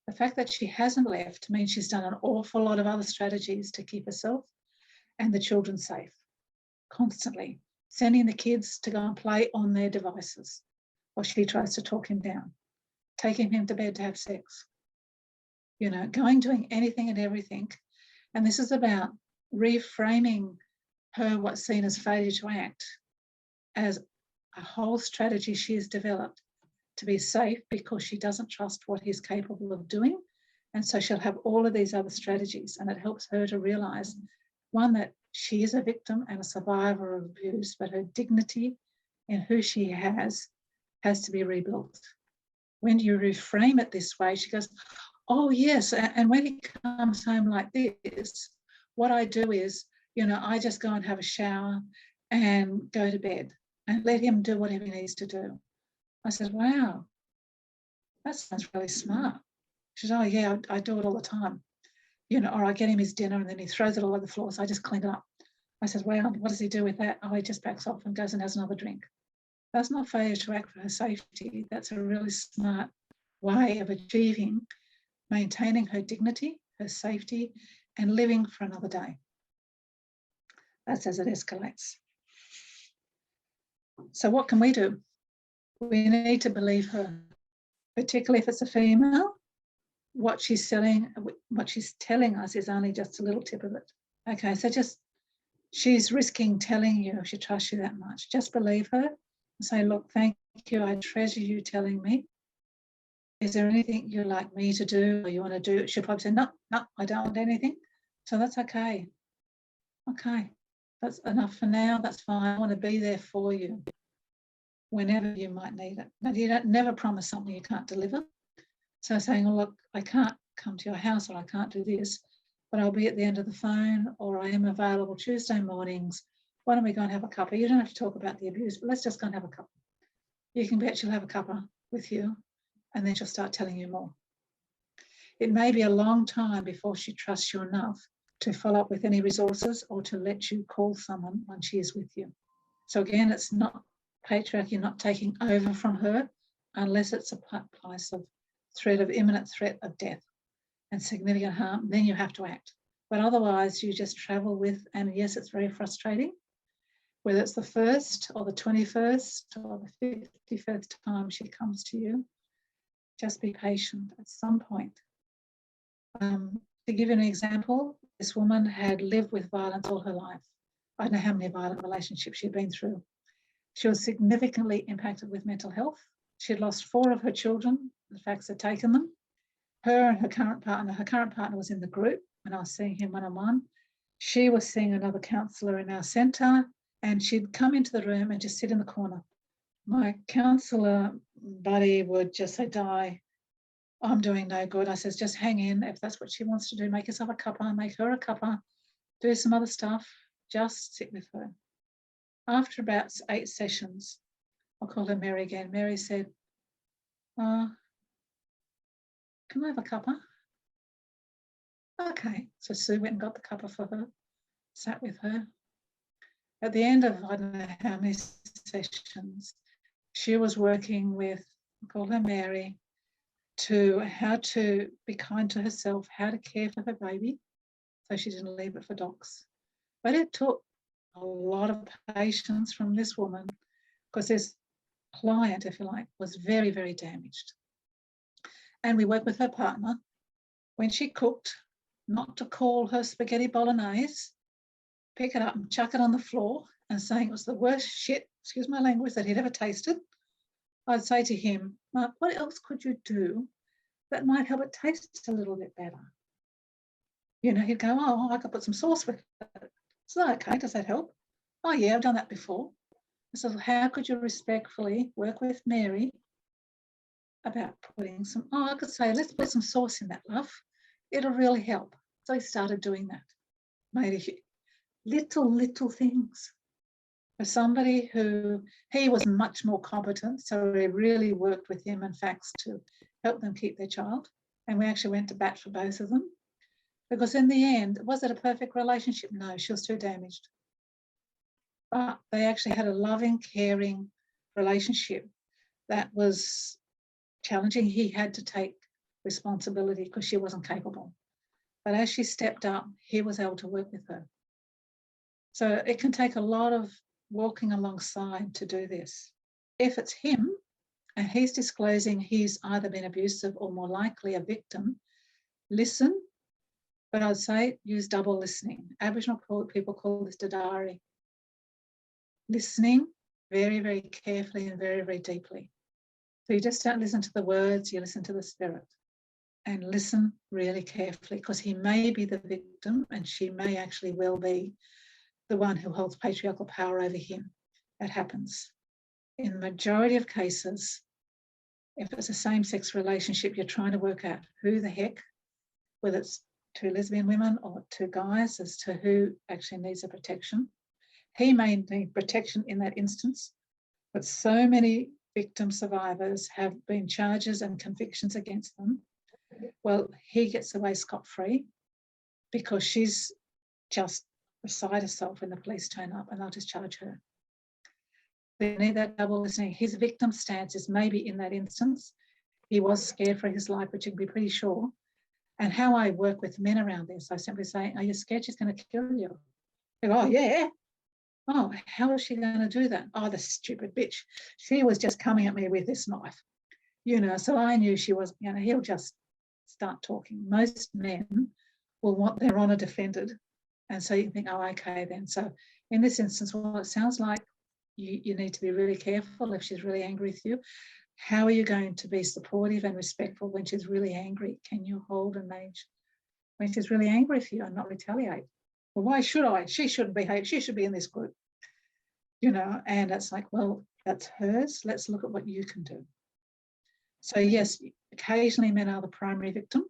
The fact that she hasn't left means she's done an awful lot of other strategies to keep herself and the children safe, constantly sending the kids to go and play on their devices while she tries to talk him down, taking him to bed to have sex, you know, doing anything and everything. And this is about reframing her what's seen as failure to act as a whole strategy she has developed to be safe because she doesn't trust what he's capable of doing. And so she'll have all of these other strategies, and it helps her to realise, one, that she is a victim and a survivor of abuse, but her dignity in who she has to be rebuilt. When you reframe it this way, she goes, oh yes, and when he comes home like this, what I do is, you know, I just go and have a shower and go to bed and let him do whatever he needs to do. I said, wow, that sounds really smart. She said, oh yeah, I do it all the time. You know, or I get him his dinner and then he throws it all over the floor, so I just clean it up. I said, wow, what does he do with that? Oh, he just backs off and goes and has another drink. That's not failure to act for her safety. That's a really smart way of achieving, maintaining her dignity, her safety, and living for another day. That's as it escalates. So what can we do? We need to believe her, particularly if it's a female. What she's telling us is only just a little tip of it. Okay, so she's risking telling you if she trusts you that much. Just believe her and say, look, thank you, I treasure you telling me. Is there anything you'd like me to do or you want to do? She'll probably say, no, I don't want anything. So that's okay. Okay, that's enough for now, that's fine. I want to be there for you whenever you might need it. But you don't never promise something you can't deliver. So saying, oh, look, I can't come to your house or I can't do this, but I'll be at the end of the phone, or I am available Tuesday mornings. Why don't we go and have a cuppa? You don't have to talk about the abuse, but let's just go and have a cuppa. You can bet she'll have a cuppa with you, and then she'll start telling you more. It may be a long time before she trusts you enough to follow up with any resources or to let you call someone when she is with you. So again, it's not patriarchy, not taking over from her unless it's a place of imminent threat of death and significant harm, then you have to act. But otherwise you just travel with, and yes, it's very frustrating, whether it's the 1st or the 21st or the 51st time she comes to you, just be patient at some point. To give you an example, this woman had lived with violence all her life. I don't know how many violent relationships she'd been through. She was significantly impacted with mental health. She had lost 4 of her children. The facts had taken them. Her and her current partner was in the group when I was seeing him one-on-one. She was seeing another counsellor in our centre, and she'd come into the room and just sit in the corner. My counsellor buddy would just say, Di, I'm doing no good. I says, just hang in. If that's what she wants to do, make yourself a cuppa, make her a cuppa, do some other stuff, just sit with her. After about 8 sessions, I'll call her Mary again. Mary said, can I have a cuppa? Okay. So Sue went and got the cuppa for her, sat with her. At the end of I don't know how many sessions, she was working with, I call her Mary, to how to be kind to herself, how to care for her baby so she didn't leave it for docs, But it took a lot of patience from this woman, because this client, if you like, was very, very damaged. And we worked with her partner when she cooked, not to call her spaghetti bolognese, pick it up and chuck it on the floor and saying it was the worst shit, excuse my language, that he'd ever tasted. I'd say to him, Mark, what else could you do that might help it taste a little bit better? You know, he'd go, oh, I could put some sauce with it. So, okay, does that help? Oh, yeah, I've done that before. So how could you respectfully work with Mary about putting some, oh, I could say, let's put some sauce in that, love. It'll really help. So he started doing that. Made a little things. For somebody who, he was much more competent, so we really worked with him and facts to help them keep their child. And we actually went to bat for both of them. Because in the end, was it a perfect relationship? No, she was too damaged. But they actually had a loving, caring relationship that was challenging. He had to take responsibility because she wasn't capable. But as she stepped up, he was able to work with her. So it can take a lot of walking alongside to do this. If it's him and he's disclosing he's either been abusive or more likely a victim, listen, but I'd say use double listening. Aboriginal people call this dadari. Listening very, very carefully and very, very deeply. So you just don't listen to the words, you listen to the spirit. And listen really carefully, because he may be the victim and she may actually well be the one who holds patriarchal power over him. That happens. In the majority of cases, if it's a same-sex relationship, you're trying to work out who the heck, whether it's two lesbian women or two guys, as to who actually needs the protection. He may need protection in that instance, but so many victim survivors have been charges and convictions against them. Well, he gets away scot-free because she's just beside herself when the police turn up and they'll discharge her. They need that double listening. His victim stance is maybe in that instance, he was scared for his life, which you can be pretty sure. And how I work with men around this, I simply say, are you scared she's going to kill you? They go, oh, yeah. Oh, how is she going to do that? Oh, the stupid bitch. She was just coming at me with this knife. You know, so I knew she was, you know, he'll just start talking. Most men will want their honour defended. And so you think, oh, okay then. So in this instance, well, it sounds like you need to be really careful if she's really angry with you. How are you going to be supportive and respectful when she's really angry? Can you hold and manage when she's really angry with you and not retaliate? Well, why should I? She shouldn't behave. She should be in this group. You know, and it's like, well, that's hers. Let's look at what you can do. So yes, occasionally men are the primary victim,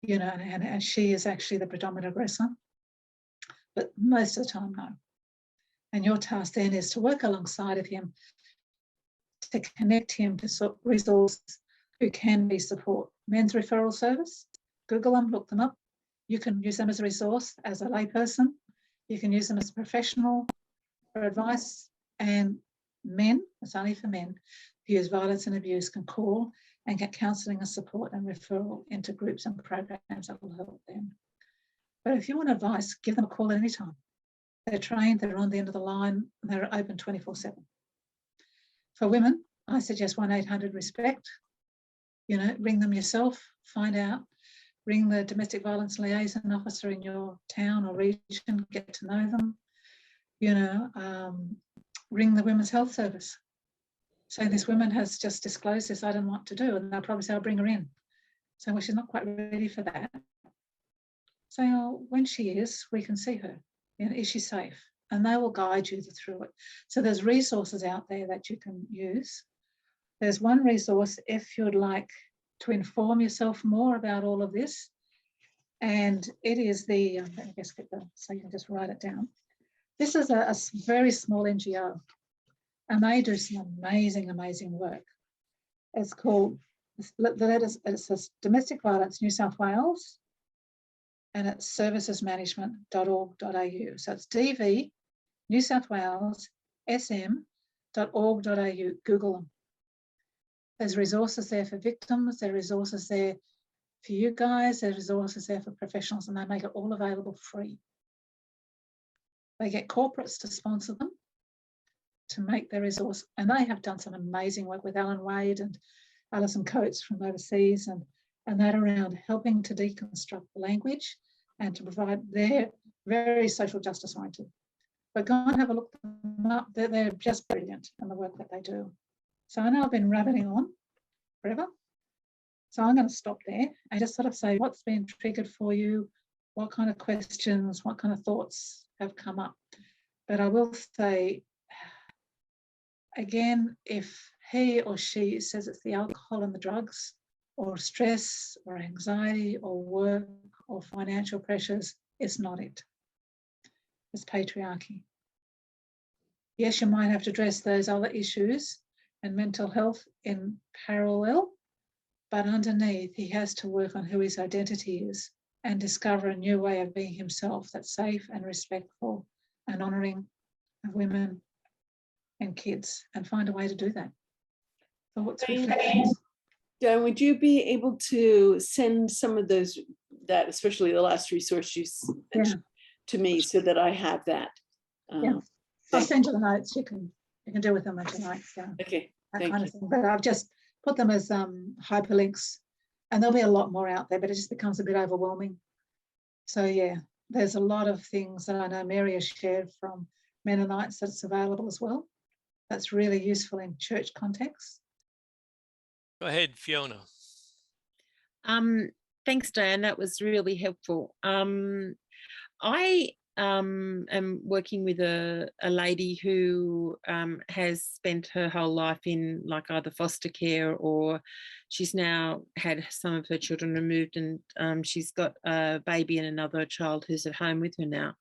you know, and she is actually the predominant aggressor. But most of the time, no. And your task then is to work alongside of him to connect him to resources who can be support. Men's Referral Service, Google them, look them up. You can use them as a resource as a layperson. You can use them as a professional for advice. And men, it's only for men, who use violence and abuse can call and get counselling and support and referral into groups and programs that will help them. But if you want advice, give them a call at any time. They're trained, they're on the end of the line, and they're open 24/7. For women, I suggest 1-800-RESPECT. You know, ring them yourself, find out, ring the domestic violence liaison officer in your town or region, get to know them. You know, ring the Women's Health Service. So this woman has just disclosed this, I don't know what to do, and they'll probably say, I'll bring her in. So well, she's not quite ready for that. So oh, when she is, we can see her. You know, is she safe? And they will guide you through it. So there's resources out there that you can use. There's one resource if you'd like to inform yourself more about all of this. And it is the, let me just get the, so you can just write it down. This is a very small NGO, and they do some amazing, amazing work. It's called, the letters, it says Domestic Violence New South Wales, and it's servicesmanagement.org.au. So it's DV New South Wales sm.org.au. Google them. There's resources there for victims, there are resources there for you guys, there's resources there for professionals, and they make it all available free. They get corporates to sponsor them to make their resource. And they have done some amazing work with Alan Wade and Alison Coates from overseas and that around helping to deconstruct the language and to provide their very social justice oriented. But go and have a look them up. They're just brilliant in the work that they do. So I know I've been rabbiting on forever. So I'm going to stop there and just sort of say what's been triggered for you, what kind of questions, what kind of thoughts have come up. But I will say, again, if he or she says it's the alcohol and the drugs or stress or anxiety or work or financial pressures, it's not it. It's patriarchy. Yes, you might have to address those other issues and mental health in parallel, but underneath he has to work on who his identity is and discover a new way of being himself that's safe and respectful and honouring of women and kids, and find a way to do that. Thoughts, reflections? Diane, would you be able to send some of those, that especially the last resource you mentioned to me, so that I have that? Yeah, I'll send you the notes. You can do with them what you like. Yeah. Okay, that thank kind you. of thing. But I've just put them as hyperlinks, and there'll be a lot more out there, but it just becomes a bit overwhelming. So yeah, there's a lot of things that I know Mary has shared from Mennonites that's available as well. That's really useful in church context. Go ahead, Fiona. Thanks, Diane. That was really helpful. I am working with a lady who has spent her whole life in like either foster care, or she's now had some of her children removed, and she's got a baby and another child who's at home with her now.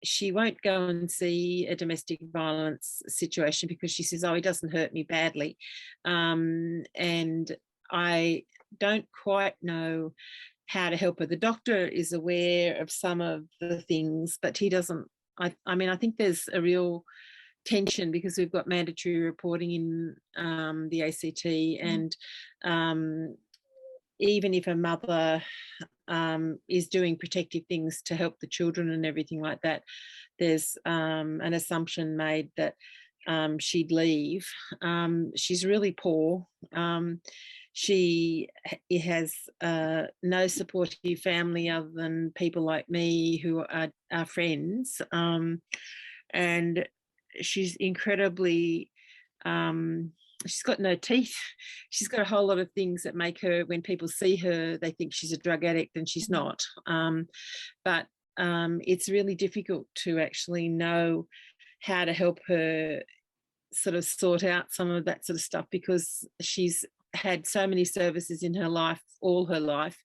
She won't go and see a domestic violence situation because she says, oh, he doesn't hurt me badly. And I don't quite know how to help her. The doctor is aware of some of the things, but he doesn't. I mean, I think there's a real tension because we've got mandatory reporting in the ACT, and even if a mother is doing protective things to help the children and everything like that, there's an assumption made that she'd leave. She's really poor. She has no supportive family other than people like me who are friends, and she's incredibly she's got no teeth. She's got a whole lot of things that make her, when people see her, they think she's a drug addict, and she's not. But it's really difficult to actually know how to help her sort of sort out some of that sort of stuff, because she's had so many services in her life, all her life,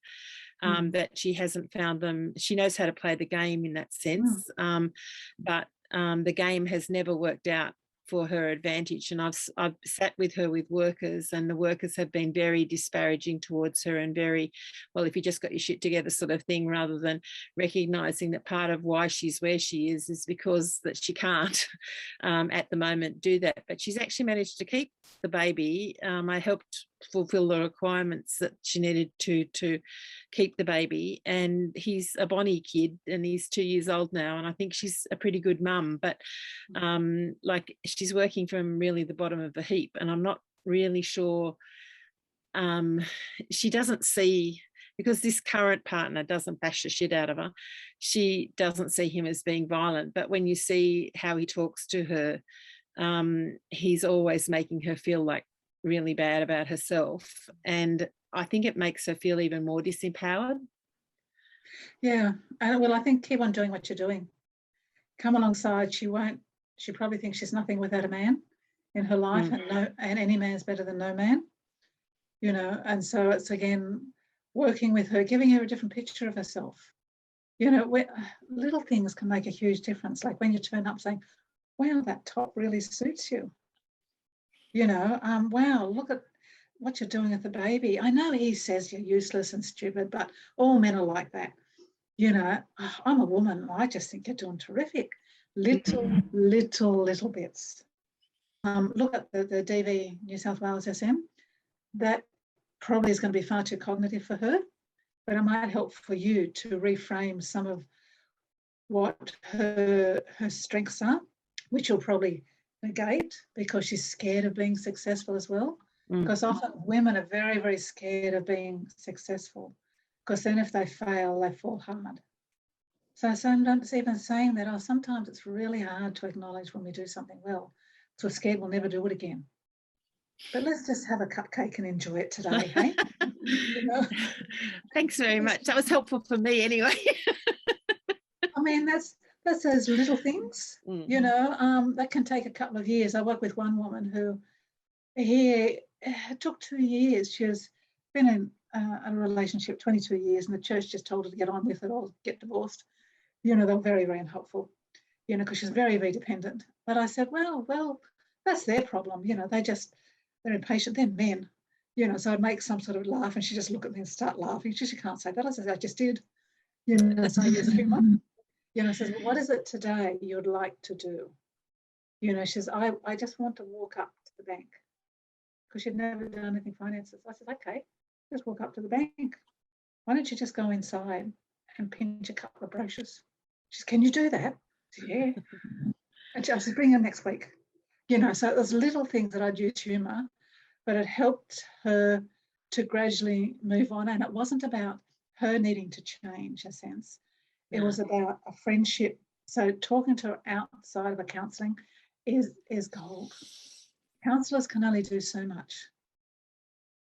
that she hasn't found them. She knows how to play the game in that sense, but the game has never worked out for her advantage. And I've sat with her with workers, and the workers have been very disparaging towards her and very, well, if you just got your shit together sort of thing, rather than recognising that part of why she's where she is because that she can't at the moment do that. But she's actually managed to keep the baby. I helped fulfill the requirements that she needed to keep the baby, and he's a Bonnie kid and he's 2 years old now, and I think she's a pretty good mum, but like she's working from really the bottom of the heap, and I'm not really sure she doesn't see, because this current partner doesn't bash the shit out of her, she doesn't see him as being violent, but when you see how he talks to her, he's always making her feel like really bad about herself, and I think it makes her feel even more disempowered. Yeah, well, I think keep on doing what you're doing. Come alongside. She probably thinks she's nothing without a man in her life, and any man's better than no man, you know. And so it's again working with her, giving her a different picture of herself. You know, little things can make a huge difference. Like when you turn up saying, "Wow, that top really suits you." You know, wow, look at what you're doing with the baby. I know he says you're useless and stupid, but all men are like that. You know, I'm a woman. I just think you're doing terrific. Little bits. Look at the DV New South Wales SM. That probably is going to be far too cognitive for her, but it might help for you to reframe some of what her strengths are, which she'll probably negate because she's scared of being successful as well. Because often women are very, very scared of being successful, because then if they fail, they fall hard. So sometimes even saying that, oh, sometimes it's really hard to acknowledge when we do something well. So we're scared we'll never do it again. But let's just have a cupcake and enjoy it today, hey? You know? Thanks very much. That was helpful for me anyway. I mean, that's those little things, you know, that can take a couple of years. I work with one woman who it took 2 years. She has been in a relationship 22 years, and the church just told her to get on with it or get divorced. You know, they were very, very unhelpful, you know, because she's very, very dependent. But I said, well, that's their problem. You know, they're impatient. They're men, you know, so I'd make some sort of laugh and she'd just look at me and start laughing. She can't say that. I said, I just did. You know, so I use humor. You know, says, well, what is it today you'd like to do? You know, she says, I just want to walk up to the bank, because she'd never done anything finances. I said, okay, just walk up to the bank. Why don't you just go inside and pinch a couple of brochures? She says, can you do that? I said, yeah. And I said, bring them next week. You know, so it was little things that I'd use humour, but it helped her to gradually move on. And it wasn't about her needing to change a sense. It was about a friendship. So talking to her outside of a counselling is gold. Counsellors can only do so much.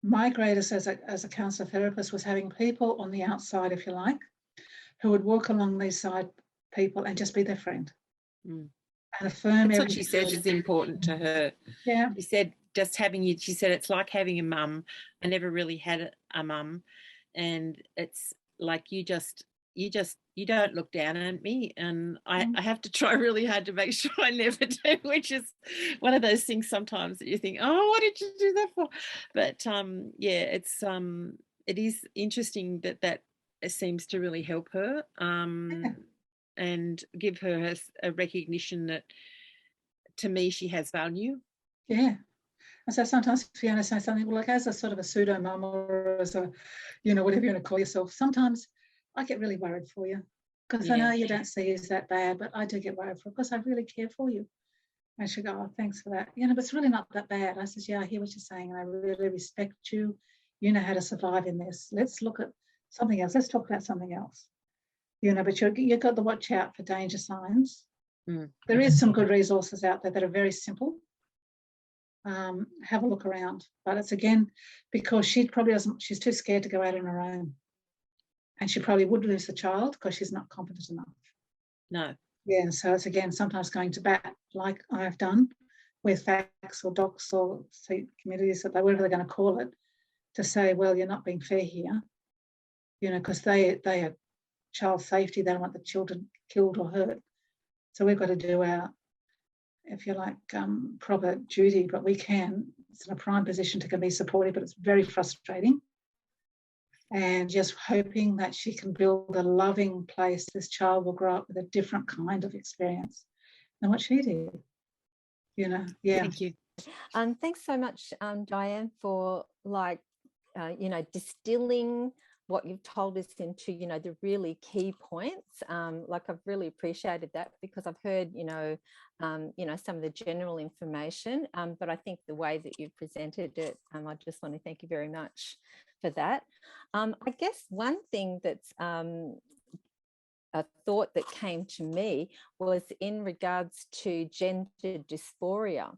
My greatest as a counsellor therapist was having people on the outside, if you like, who would walk along these side people and just be their friend. And affirm That's everything. what she said is important to her. Yeah. She said just having you, she said it's like having a mum. I never really had a mum, and it's like you don't look down at me, and I have to try really hard to make sure I never do, which is one of those things sometimes that you think, oh, what did you do that for? But yeah, it is interesting that seems to really help her and give her a recognition that, to me, she has value. Yeah. And so sometimes Fiona says something, well, like as a sort of a pseudo mum, or as a, you know, whatever you want to call yourself, sometimes I get really worried for you, because I know you don't see it as that bad, but I do get worried for you because I really care for you. And she'll go, oh, thanks for that. You know, but it's really not that bad. I says, yeah, I hear what you're saying, and I really respect you. You know how to survive in this. Let's look at something else. Let's talk about something else. You know, but you've got to watch out for danger signs. There is some good resources out there that are very simple. Have a look around, but it's again because she probably doesn't, she's too scared to go out on her own, and she probably would lose the child because she's not competent enough. No. Yeah, so it's again sometimes going to bat, like I've done with facts or docs or communities, that whatever they're going to call it, to say, well, you're not being fair here, you know, because they are child safety. They don't want the children killed or hurt. So we've got to do our, if you like, proper duty, but we can. It's in a prime position to be supportive, but it's very frustrating. And just hoping that she can build a loving place. This child will grow up with a different kind of experience than what she did. You know, yeah. Thank you. Thanks so much, Diane, for distilling what you've told us into, the really key points. I've really appreciated that, because I've heard, some of the general information, but I think the way that you've presented it, I just want to thank you very much for that. I guess one thing that's a thought that came to me was in regards to gender dysphoria.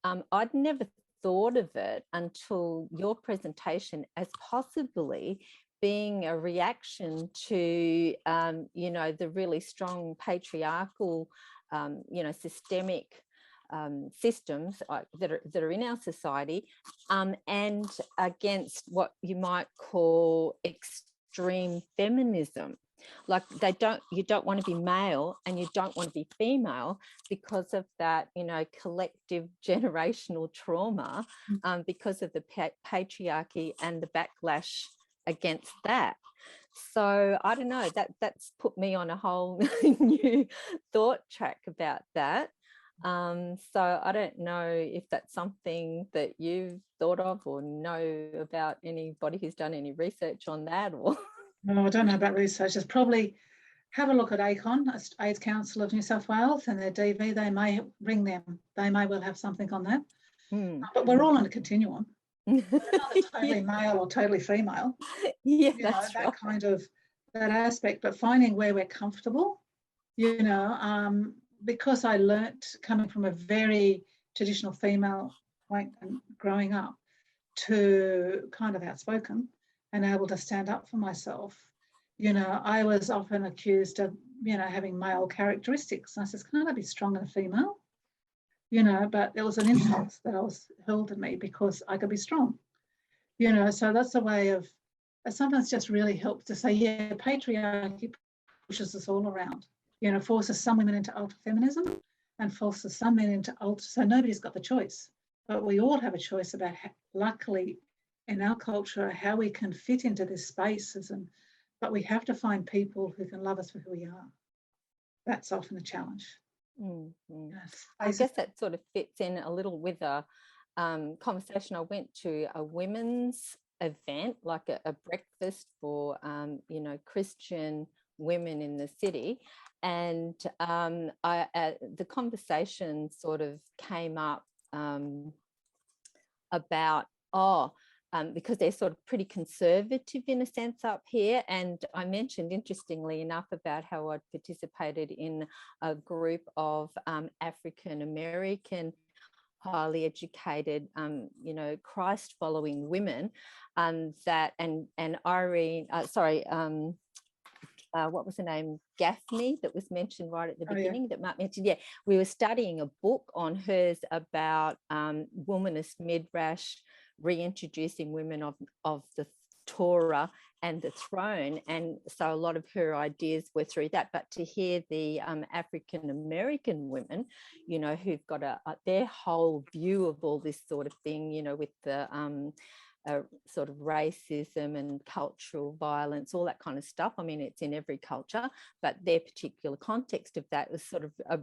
I'd never thought of it until your presentation as possibly being a reaction to, the really strong patriarchal, systemic systems that are in our society, and against what you might call extreme feminism. Like you don't want to be male and you don't want to be female because of that, collective generational trauma, because of the patriarchy and the backlash against that. So I don't know, that's put me on a whole new thought track about that. So I don't know if that's something that you've thought of or know about anybody who's done any research on that, or No, I don't know about research. It's probably have a look at ACON, AIDS Council of New South Wales, and their DV. They may ring them. They may well have something on that. But we're all on a continuum. We're not totally male or totally female. Yeah, You know, that's that right. kind of that aspect, but finding where we're comfortable, you know, because I learnt coming from a very traditional female point and growing up to kind of outspoken and able to stand up for myself. You know, I was often accused of, you know, having male characteristics. And I says, can't I be strong and a female? You know, but it was an insult that I was hurled at me because I could be strong. You know, so that's a way of, sometimes just really helps to say, yeah, patriarchy pushes us all around. You know, forces some women into ultra feminism and forces some men into ultra. So nobody's got the choice, but we all have a choice about, luckily, in our culture, how we can fit into this spaces. But we have to find people who can love us for who we are. That's often a challenge. Yes. I guess that sort of fits in a little with a conversation. I went to a women's event, like a breakfast for, you know, Christian women in the city. And the conversation sort of came up about, because they're sort of pretty conservative in a sense up here. And I mentioned, interestingly enough, about how I'd participated in a group of African American highly educated, you know, Christ following women, that and Irene, what was her name? Gaffney, that was mentioned right at the beginning, yeah. That Mark mentioned. Yeah, we were studying a book on hers about womanist midrash, reintroducing women of the Torah and the throne. And so a lot of her ideas were through that. But to hear the African American women, you know, who've got their whole view of all this sort of thing, you know, with the sort of racism and cultural violence, all that kind of stuff. I mean, it's in every culture, but their particular context of that was sort of a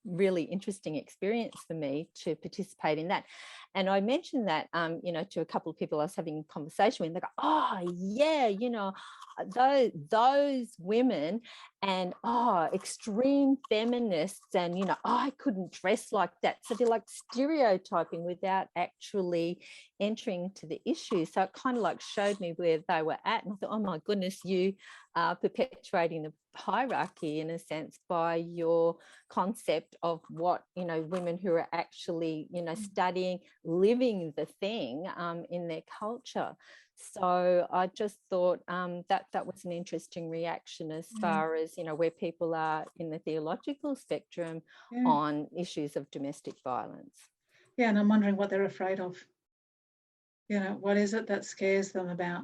really interesting experience for me to participate in that. And I mentioned that, you know, to a couple of people I was having a conversation with, and they go, oh, yeah, you know, those women and extreme feminists, and, you know, I couldn't dress like that. So they're like stereotyping without actually entering into the issue. So it kind of like showed me where they were at. And I thought, oh my goodness, you are perpetuating the hierarchy in a sense by your concept of what, you know, women who are actually, you know, studying, living the thing in their culture. So I just thought that was an interesting reaction as far as, you know, where people are in the theological spectrum on issues of domestic violence. Yeah, and I'm wondering what they're afraid of. You know, what is it that scares them about,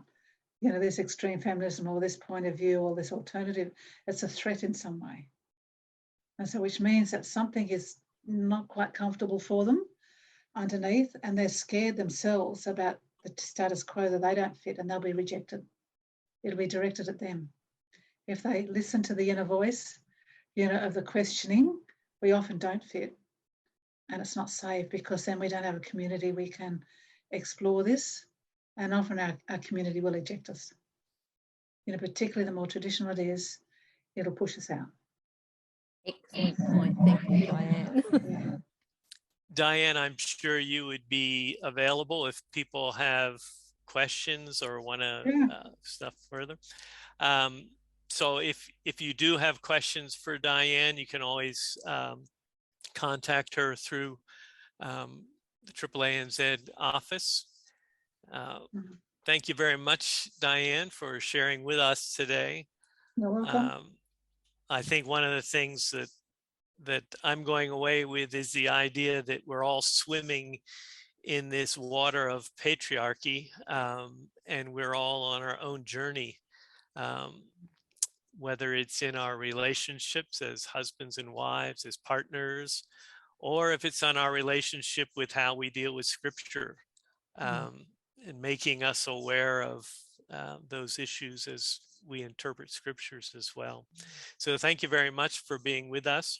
you know, this extreme feminism or this point of view or this alternative? It's a threat in some way. And so which means that something is not quite comfortable for them underneath, and they're scared themselves about the status quo, that they don't fit and they'll be rejected. It'll be directed at them. If they listen to the inner voice, you know, of the questioning, we often don't fit. And it's not safe, because then we don't have a community we can explore this. And often our community will eject us. You know, particularly the more traditional it is, it'll push us out. Excellent point. Thank you, Diane. Diane, I'm sure you would be available if people have questions or want to stuff further. So if you do have questions for Diane, you can always contact her through the AAANZ office. Thank you very much, Diane, for sharing with us today. You're welcome. I think one of the things that I'm going away with is the idea that we're all swimming in this water of patriarchy, and we're all on our own journey, whether it's in our relationships as husbands and wives, as partners, or if it's on our relationship with how we deal with Scripture, and making us aware of those issues as we interpret Scriptures as well. So thank you very much for being with us.